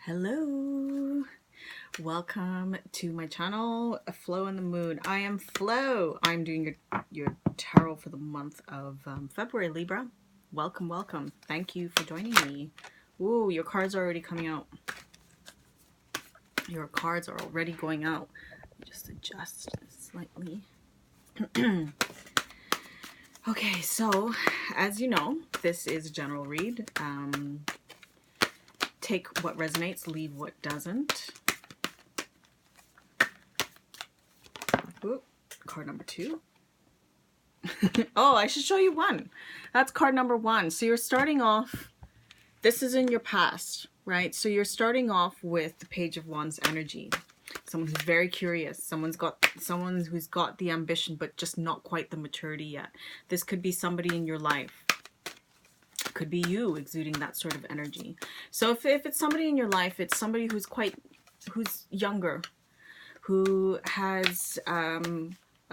Hello, welcome to my channel, Flo and the Moon. I am Flo. I'm doing your tarot for the month of February, Libra. Welcome, welcome. Thank you for joining me. Ooh, your cards are already coming out. Your cards are already going out. Just adjust slightly. Okay, so as you know, this is a general read. Take what resonates, leave what doesn't. Ooh, card number 2. Oh, I should show you one. That's card number 1. So you're starting off, this is in your past, right? So you're starting off with the Page of Wands energy. Someone who's very curious, someone who's got the ambition, but just not quite the maturity yet. This could be somebody in your life. It could be you exuding that sort of energy. So if it's somebody in your life, it's somebody who's younger, who has a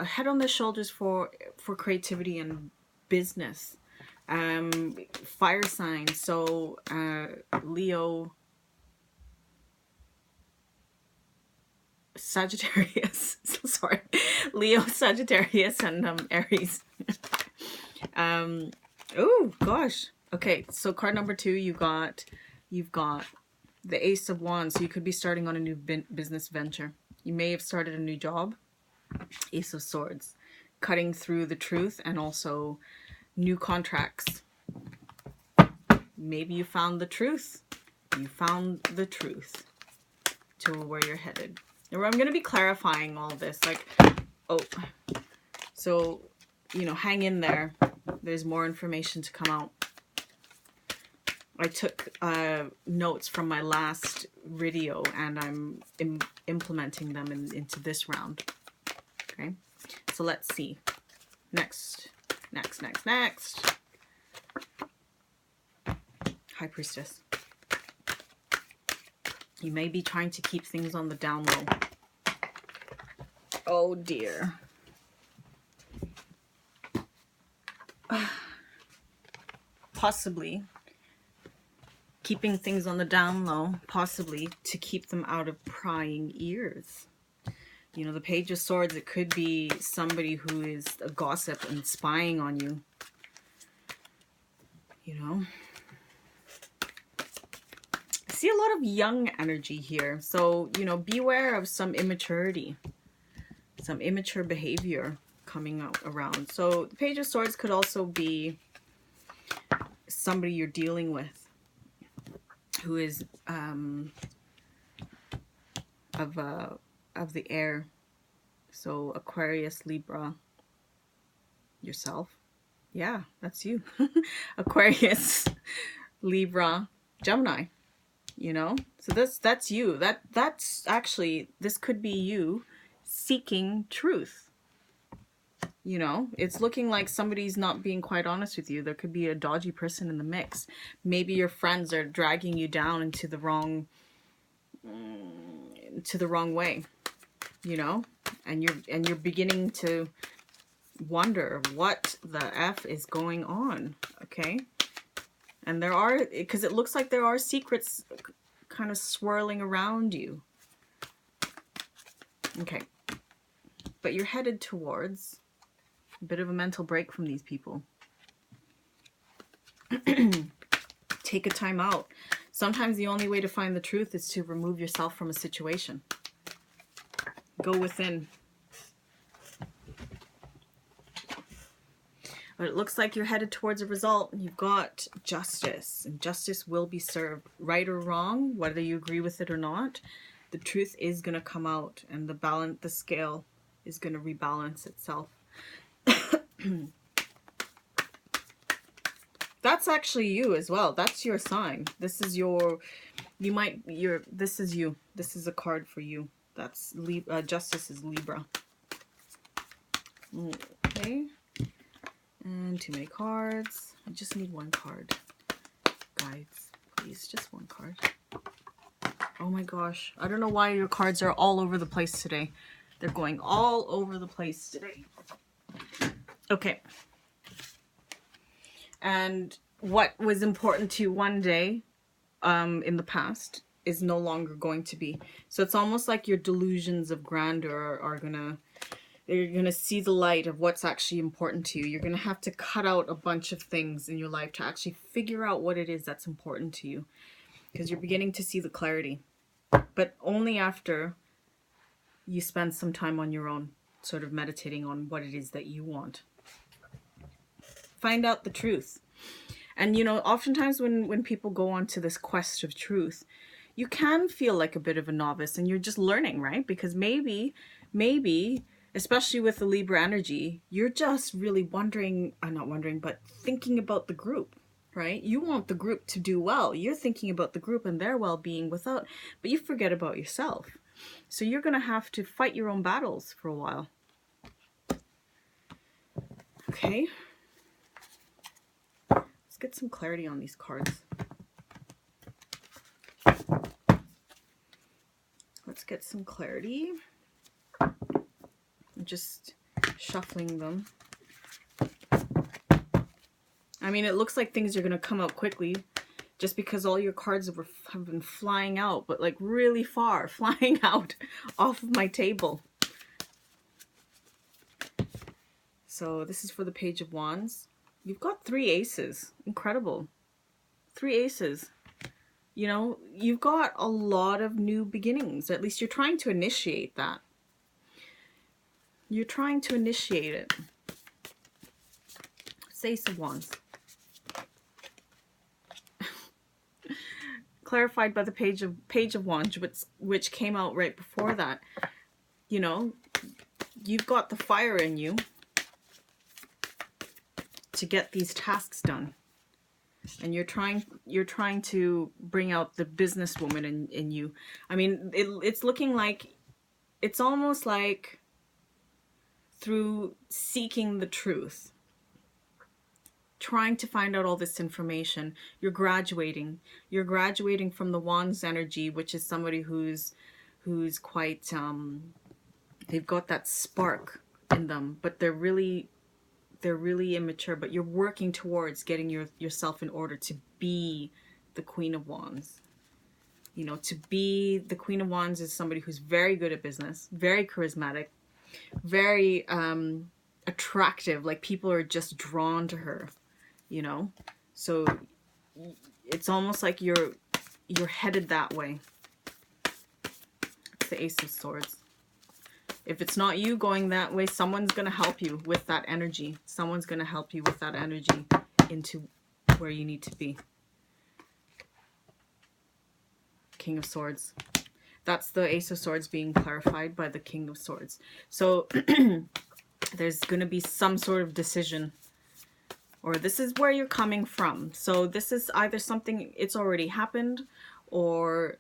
head on their shoulders for creativity and business. Fire sign, so Leo, Sagittarius, sorry, Leo, Sagittarius, and Aries. Oh gosh. Okay, so card number 2, you've got the Ace of Wands. So you could be starting on a new business venture. You may have started a new job. Ace of Swords, cutting through the truth, and also new contracts. Maybe you found the truth. You found the truth to where you're headed. Now, I'm going to be clarifying all this. Like, oh, so, you know, hang in there. There's more information to come out. I took notes from my last video, and I'm implementing them into this round. Okay, so let's see. Next. High Priestess. You may be trying to keep things on the down low. Oh dear. Possibly keeping things on the down low, possibly to keep them out of prying ears. You know, the Page of Swords, it could be somebody who is a gossip and spying on you. You know? I see a lot of young energy here. So, you know, beware of some immaturity. Some immature behavior coming out around. So, the Page of Swords could also be somebody you're dealing with who is of the air. So Aquarius, Libra, yourself. Yeah, that's you. Aquarius, Libra, Gemini. You know? So that's you. That's actually, this could be you seeking truth. You know, it's looking like somebody's not being quite honest with you. There could be a dodgy person in the mix. Maybe your friends are dragging you down into the wrong way, you know, and you're beginning to wonder what the F is going on. Okay, and there are, because it looks like there are secrets kind of swirling around you. Okay, but you're headed towards a bit of a mental break from these people. Take a time out. Sometimes the only way to find the truth is to remove yourself from a situation. Go within. But it looks like you're headed towards a result. You've got justice, and justice will be served. Right or wrong, whether you agree with it or not, the truth is going to come out, and the scale is going to rebalance itself. That's actually you as well. That's your sign. This is this is you. This is a card for you. That's Justice is Libra. Okay. And too many cards. I just need one card. Guides, please. Just one card. Oh my gosh. I don't know why your cards are all over the place today. They're going all over the place today. Okay. And what was important to you one day in the past is no longer going to be. So it's almost like your delusions of grandeur are gonna, you're gonna see the light of what's actually important to you. You're gonna have to cut out a bunch of things in your life to actually figure out what it is that's important to you, because you're beginning to see the clarity, but only after you spend some time on your own, sort of meditating on what it is that you want. Find out the truth. And you know, oftentimes when people go on to this quest of truth, you can feel like a bit of a novice and you're just learning, right? Because maybe, especially with the Libra energy, you're just really wondering, not wondering, but thinking about the group, right? You want the group to do well. You're thinking about the group and their well-being but you forget about yourself. So you're going to have to fight your own battles for a while. Okay. Let's get some clarity on these cards. Let's get some clarity. I'm just shuffling them. I mean, it looks like things are going to come out quickly just because all your cards have been flying out, but like really far, flying out off of my table. So this is for the Page of Wands. You've got 3 aces. Incredible. 3 aces. You know, you've got a lot of new beginnings. At least you're trying to initiate that. You're trying to initiate it. It's Ace of Wands. Clarified by the Page of Wands, which came out right before that. You know, you've got the fire in you to get these tasks done. And you're trying to bring out the businesswoman in you. I mean, it's looking like, it's almost like through seeking the truth, trying to find out all this information, you're graduating. You're graduating from the Wands energy, which is somebody who's quite, they've got that spark in them, but they're really immature, but you're working towards getting yourself in order to be the Queen of Wands. You know, to be the Queen of Wands is somebody who's very good at business, very charismatic, very attractive, like people are just drawn to her, you know? So it's almost like you're headed that way. It's the Ace of Swords. If it's not you going that way, someone's going to help you with that energy. Someone's going to help you with that energy into where you need to be. King of Swords. That's the Ace of Swords being clarified by the King of Swords. So there's going to be some sort of decision, or this is where you're coming from. So this is either something, it's already happened, or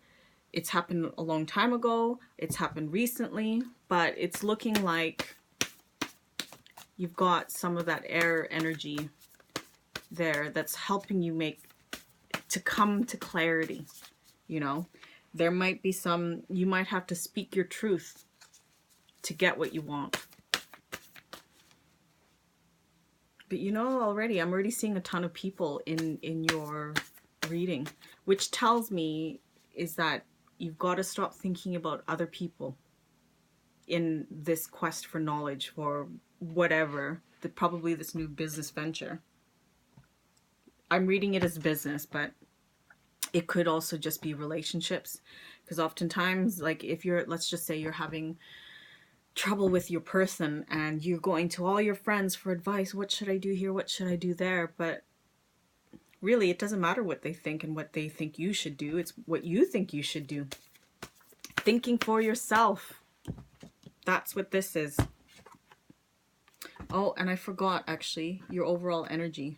it's happened a long time ago, it's happened recently, but it's looking like you've got some of that air energy there that's helping you to come to clarity, you know? There might be you might have to speak your truth to get what you want. But you know, I'm already seeing a ton of people in your reading, which tells me is that you've got to stop thinking about other people in this quest for knowledge, for whatever, probably this new business venture. I'm reading it as business, but it could also just be relationships. Because oftentimes, like if let's just say you're having trouble with your person and you're going to all your friends for advice, what should I do here, what should I do there? But really, it doesn't matter what they think and what they think you should do. It's what you think you should do. Thinking for yourself. That's what this is. Oh, and I forgot, actually, your overall energy.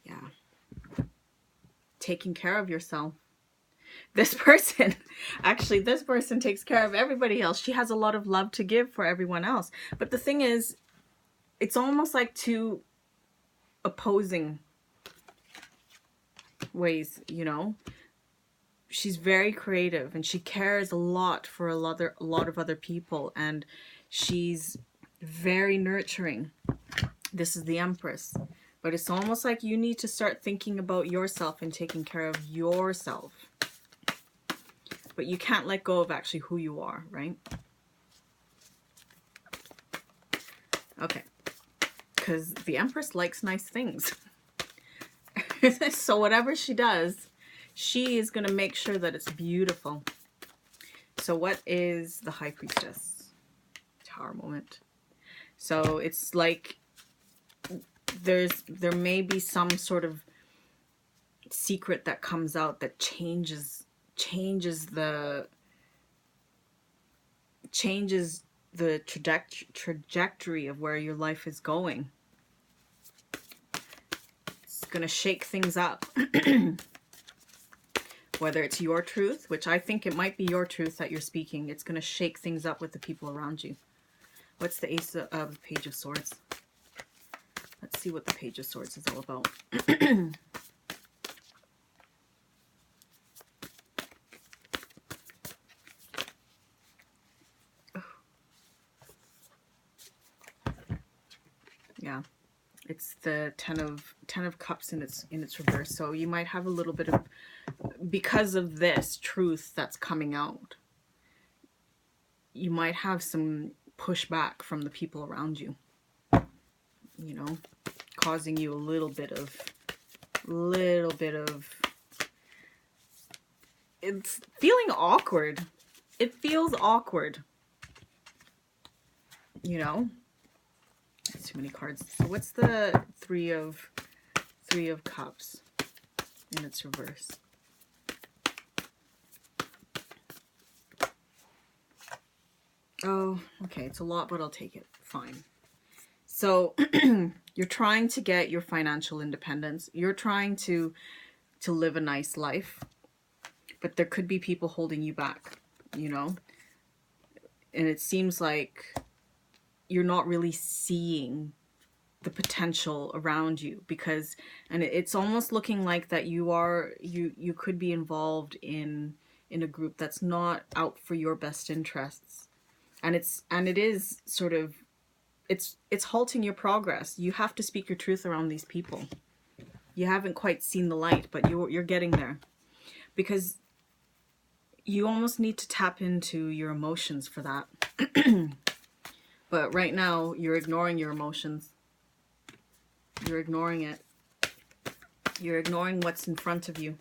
Yeah. Taking care of yourself. This person takes care of everybody else. She has a lot of love to give for everyone else. But the thing is, it's almost like two opposing ways, you know? She's very creative and she cares a lot for a lot of other people, and she's very nurturing. This is the Empress. But it's almost like you need to start thinking about yourself and taking care of yourself. but you can't let go of actually who you are, right? Okay, because the Empress likes nice things. So whatever she does, she is going to make sure that it's beautiful. So what is the High Priestess? Tower moment. So it's like there may be some sort of secret that comes out that changes the trajectory of where your life is going. It's gonna shake things up. Whether it's your truth, which I think it might be your truth that you're speaking, it's gonna shake things up with the people around you. What's the Ace of Page of Swords? Let's see what the Page of Swords is all about. Yeah, it's the Ten of Cups in its reverse. So you might have a little bit of, because of this truth that's coming out, you might have some pushback from the people around you. You know, causing you a little bit of, it's feeling awkward. It feels awkward. You know. Too many cards. So what's the Three of Cups in its reverse? Oh, okay. It's a lot, but I'll take it. Fine. So you're trying to get your financial independence. You're trying to live a nice life, but there could be people holding you back, you know? And it seems like you're not really seeing the potential around you, because, and it's almost looking like that you could be involved in a group that's not out for your best interests, and it is sort of, it's halting your progress. You have to speak your truth around these people. You haven't quite seen the light, but you're getting there, because you almost need to tap into your emotions for that. But right now, you're ignoring your emotions. You're ignoring it. You're ignoring what's in front of you.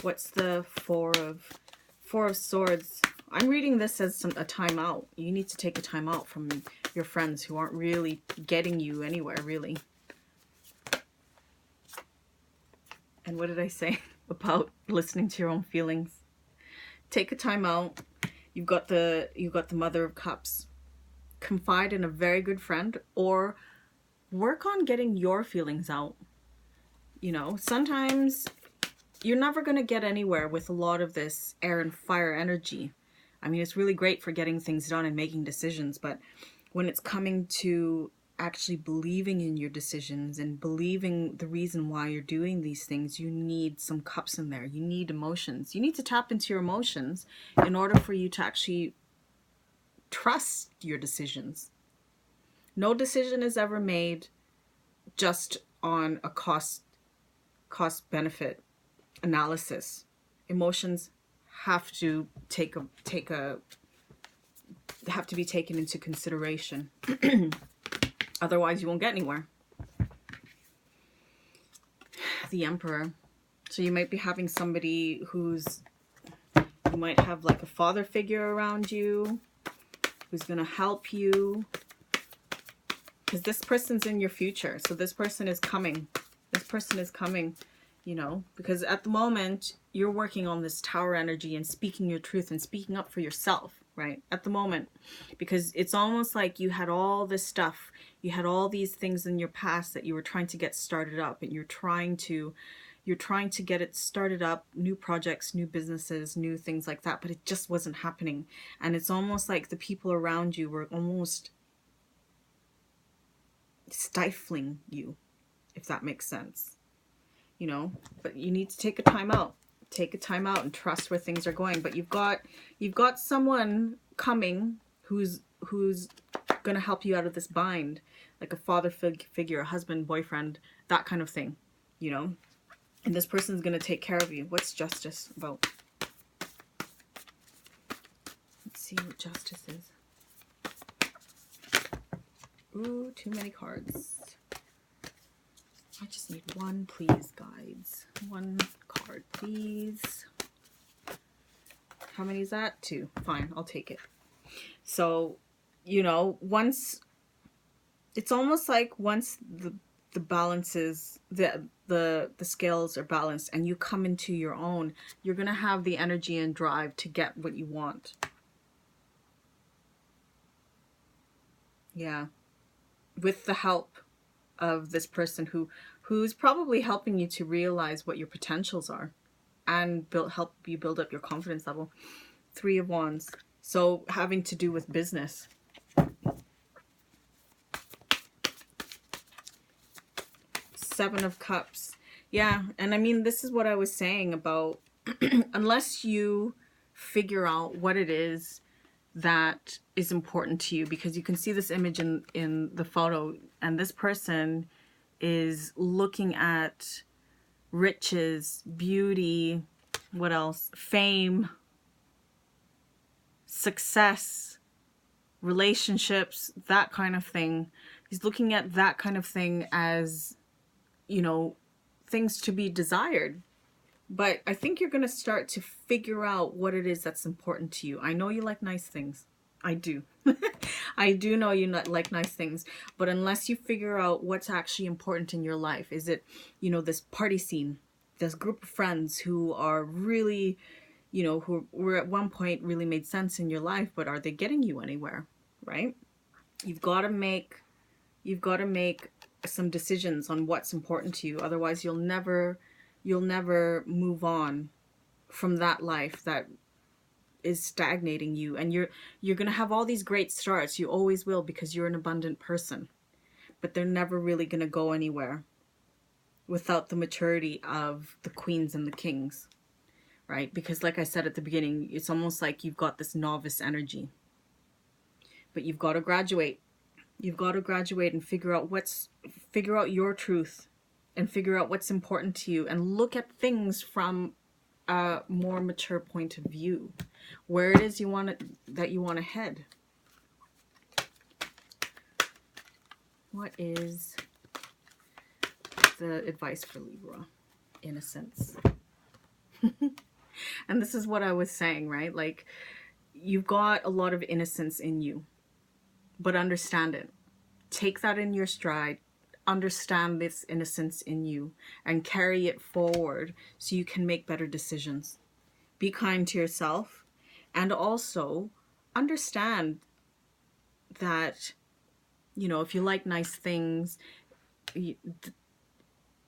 What's the Four of Swords? I'm reading this as a timeout. You need to take a timeout from your friends who aren't really getting you anywhere, really. And what did I say about listening to your own feelings? Take a timeout. You've got the Mother of Cups. Confide in a very good friend, or work on getting your feelings out. You know, sometimes you're never going to get anywhere with a lot of this air and fire energy. I mean, it's really great for getting things done and making decisions, but when it's coming to actually believing in your decisions and believing the reason why you're doing these things, you need some cups in there. You need emotions. You need to tap into your emotions in order for you to actually trust your decisions. No decision is ever made just on a cost benefit analysis. Emotions have to have to be taken into consideration. Otherwise you won't get anywhere. The Emperor. So you might be having somebody you might have like a father figure around you who's going to help you, because this person's in your future. So this person is coming. This person is coming, you know, because at the moment you're working on this tower energy and speaking your truth and speaking up for yourself, right? At the moment, because it's almost like you had all this stuff, you had all these things in your past that you were trying to get started up, and you're trying to get it started up, new projects, new businesses, new things like that, but it just wasn't happening. And it's almost like the people around you were almost stifling you, if that makes sense, you know. But you need to take a time out. Take a time out and trust where things are going. But you've got someone coming who's going to help you out of this bind, like a father figure, a husband, boyfriend, that kind of thing, you know. And this person's going to take care of you. What's Justice about? see what justice is. Ooh, too many cards. I just need one, please, guides. One card, please. How many is that? 2. Fine, I'll take it. So, you know, once, it's almost like once the balances, the scales are balanced and you come into your own, you're going to have the energy and drive to get what you want. Yeah. With the help of this person who's probably helping you to realize what your potentials are and help you build up your confidence level. 3 of Wands. So having to do with business. 7 of Cups. Yeah, and I mean, this is what I was saying about unless you figure out what it is that is important to you, because you can see this image in the photo, and this person is looking at riches, beauty, what else? Fame, success, relationships, that kind of thing. He's looking at that kind of thing as, you know, things to be desired. But I think you're going to start to figure out what it is that's important to you. I know you like nice things. I do. I do know you like nice things. But unless you figure out what's actually important in your life, is it, you know, this party scene, this group of friends who are really, you know, who were at one point really made sense in your life, but are they getting you anywhere, right? You've got to make some decisions on what's important to you. Otherwise, you'll never move on from that life that is stagnating you. And you're going to have all these great starts. You always will, because you're an abundant person. But they're never really going to go anywhere without the maturity of the queens and the kings, right? Because like I said at the beginning, it's almost like you've got this novice energy. But you've got to graduate. You've got to graduate and figure out your truth and figure out what's important to you and look at things from a more mature point of view, where it is you want to head. What is the advice for Libra? Innocence. And this is what I was saying, right? Like, you've got a lot of innocence in you, but understand it. Take that in your stride. Understand this innocence in you and carry it forward so you can make better decisions. Be kind to yourself, and also understand that, you know, if you like nice things,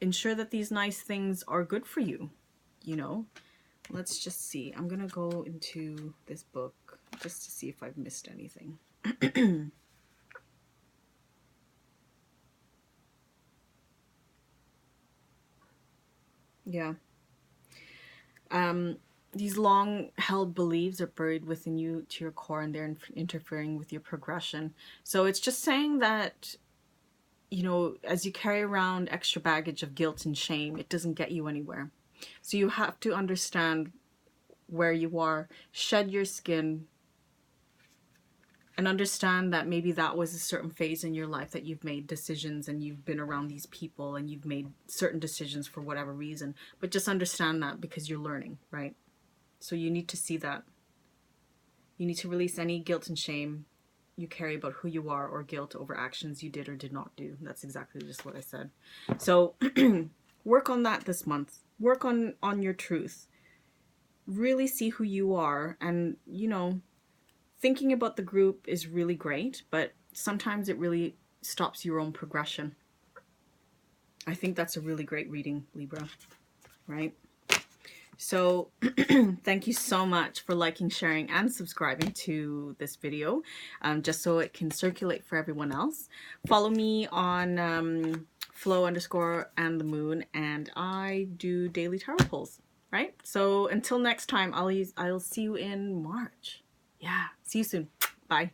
ensure that these nice things are good for you, you know. Let's just see. I'm going to go into this book just to see if I've missed anything. Yeah. These long-held beliefs are buried within you to your core, and they're interfering with your progression. So it's just saying that, you know, as you carry around extra baggage of guilt and shame, it doesn't get you anywhere. So you have to understand where you are, shed your skin, and understand that maybe that was a certain phase in your life that you've made decisions and you've been around these people and you've made certain decisions for whatever reason. But just understand that, because you're learning, right? So you need to see that. You need to release any guilt and shame you carry about who you are, or guilt over actions you did or did not do. That's exactly just what I said. So work on that this month. Work on your truth. Really see who you are. And, you know, thinking about the group is really great, but sometimes it really stops your own progression. I think that's a really great reading, Libra, right? So thank you so much for liking, sharing, and subscribing to this video, just so it can circulate for everyone else. Follow me on Flo_and_the_moon, and I do daily tarot pulls, right? So until next time, I'll see you in March. Yeah, see you soon. Bye.